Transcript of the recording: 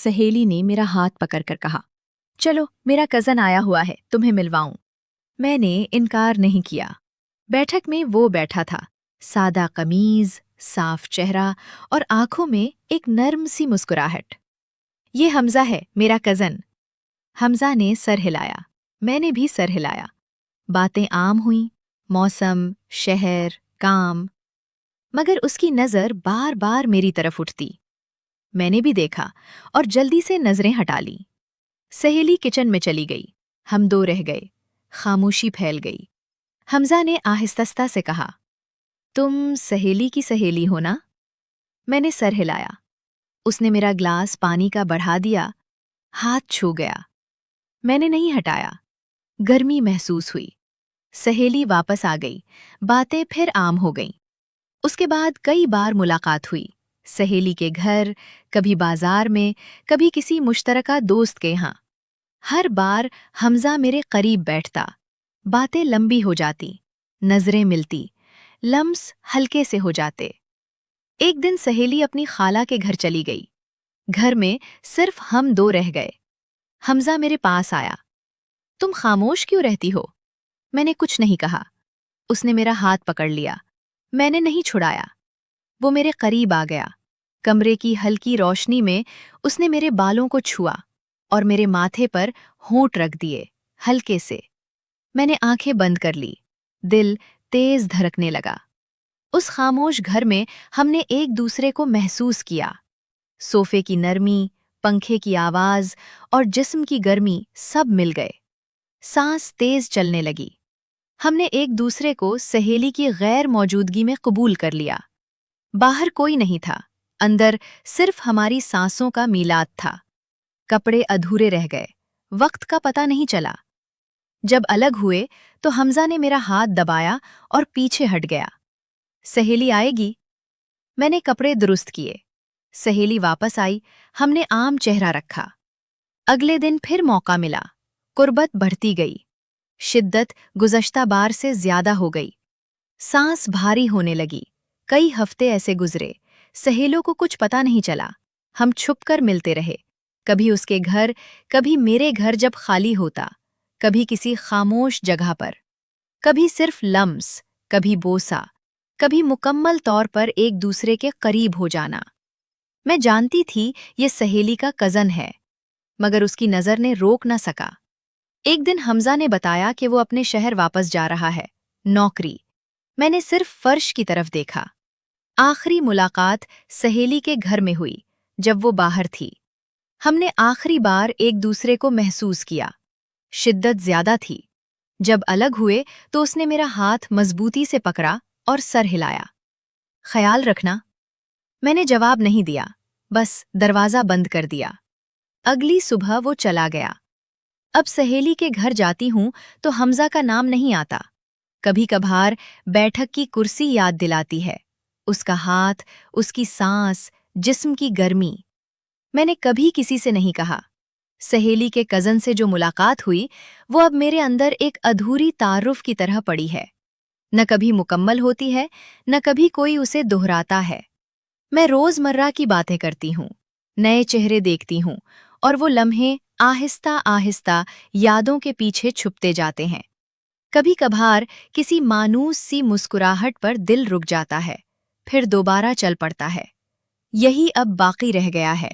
सहेली ने मेरा हाथ पकड़कर कहा, चलो मेरा कजन आया हुआ है, तुम्हें मिलवाऊं। मैंने इनकार नहीं किया। बैठक में वो बैठा था, सादा कमीज, साफ चेहरा और आंखों में एक नर्म सी मुस्कुराहट। ये हमजा है, मेरा कजन। हमजा ने सर हिलाया, मैंने भी सर हिलाया। बातें आम हुईं, मौसम, शहर, काम। मगर उसकी नजर बार बार मेरी तरफ उठती। मैंने भी देखा और जल्दी से नजरें हटा ली। सहेली किचन में चली गई, हम दो रह गए। खामोशी फैल गई। हमजा ने आहिस्ता से कहा, तुम सहेली की सहेली हो ना? मैंने सर हिलाया। उसने मेरा ग्लास पानी का बढ़ा दिया, हाथ छू गया। मैंने नहीं हटाया। गर्मी महसूस हुई। सहेली वापस आ गई, बातें फिर आम हो गईं। उसके बाद कई बार मुलाकात हुई, सहेली के घर, कभी बाजार में, कभी किसी मुश्तरका दोस्त के यहाँ। हर बार हमजा मेरे करीब बैठता, बातें लंबी हो जाती, नजरें मिलती, लम्स हल्के से हो जाते। एक दिन सहेली अपनी खाला के घर चली गई। घर में सिर्फ हम दो रह गए। हमजा मेरे पास आया, तुम खामोश क्यों रहती हो? मैंने कुछ नहीं कहा। उसने मेरा हाथ पकड़ लिया, मैंने नहीं छुड़ाया। वो मेरे करीब आ गया। कमरे की हल्की रोशनी में उसने मेरे बालों को छुआ और मेरे माथे पर होंठ रख दिए, हल्के से। मैंने आंखें बंद कर ली। दिल तेज धड़कने लगा। उस खामोश घर में हमने एक दूसरे को महसूस किया। सोफे की नरमी, पंखे की आवाज और जिस्म की गर्मी सब मिल गए। सांस तेज चलने लगी। हमने एक दूसरे को सहेली की गैर मौजूदगी में कबूल कर लिया। बाहर कोई नहीं था, अंदर सिर्फ हमारी सांसों का मीलाद था। कपड़े अधूरे रह गए, वक्त का पता नहीं चला। जब अलग हुए तो हमजा ने मेरा हाथ दबाया और पीछे हट गया। सहेली आएगी? मैंने कपड़े दुरुस्त किए। सहेली वापस आई, हमने आम चेहरा रखा। अगले दिन फिर मौका मिला। कुर्बत बढ़ती गई। शिद्दत गुज़श्ता बार से ज्यादा हो गई। सांस भारी होने लगी। कई हफ्ते ऐसे गुजरे, सहेलों को कुछ पता नहीं चला। हम छुपकर मिलते रहे, कभी उसके घर, कभी मेरे घर जब खाली होता, कभी किसी खामोश जगह पर, कभी सिर्फ लम्स, कभी बोसा, कभी मुकम्मल तौर पर एक दूसरे के करीब हो जाना। मैं जानती थी ये सहेली का कज़न है, मगर उसकी नज़र ने रोक न सका। एक दिन हमजा ने बताया कि वो अपने शहर वापस जा रहा है, नौकरी। मैंने सिर्फ फर्श की तरफ देखा। आखिरी मुलाकात सहेली के घर में हुई, जब वो बाहर थी। हमने आखिरी बार एक दूसरे को महसूस किया। शिद्दत ज्यादा थी। जब अलग हुए तो उसने मेरा हाथ मजबूती से पकड़ा और सर हिलाया, ख्याल रखना। मैंने जवाब नहीं दिया, बस दरवाजा बंद कर दिया। अगली सुबह वो चला गया। अब सहेली के घर जाती हूं तो हमजा का नाम नहीं आता। कभी कभार बैठक की कुर्सी याद दिलाती है, उसका हाथ, उसकी सांस, जिस्म की गर्मी। मैंने कभी किसी से नहीं कहा। सहेली के कज़न से जो मुलाकात हुई, वो अब मेरे अंदर एक अधूरी तारुफ की तरह पड़ी है। न कभी मुकम्मल होती है, न कभी कोई उसे दोहराता है। मैं रोजमर्रा की बातें करती हूँ, नए चेहरे देखती हूँ, और वो लम्हे आहिस्ता आहिस्ता यादों के पीछे छुपते जाते हैं। कभी कभार किसी मानूस सी मुस्कुराहट पर दिल रुक जाता है, फिर दोबारा चल पड़ता है। यही अब बाकी रह गया है।